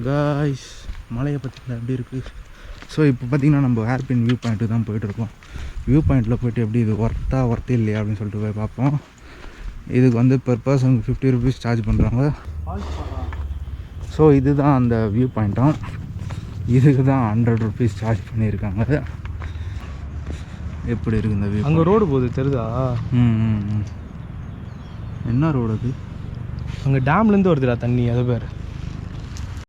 Guys மலையை பார்த்திங்களா எப்படி இருக்குது. ஸோ இப்போ பார்த்திங்கன்னா நம்ம ஹேர்பின் வியூ பாயிண்ட்டு தான் போய்ட்டுருக்கோம். வியூ பாயிண்ட்டில் போய்ட்டு எப்படி இது ஒர்த்து இல்லையா அப்படின்னு சொல்லிட்டு போய் பார்ப்போம். இதுக்கு வந்து பெர் பர்சனுக்கு 50 rupees சார்ஜ் பண்ணுறாங்க. ஸோ இதுதான் அந்த வியூ பாயிண்ட்டும். இதுக்கு தான் 100 rupees சார்ஜ் பண்ணியிருக்காங்க. எப்படி இருக்குது இந்த வியூ? அங்கே ரோடு போகுது தெரியுதா? என்ன ரோடு அது? அங்கே டேம்லேருந்து வருதுடா தண்ணி, அது பேர்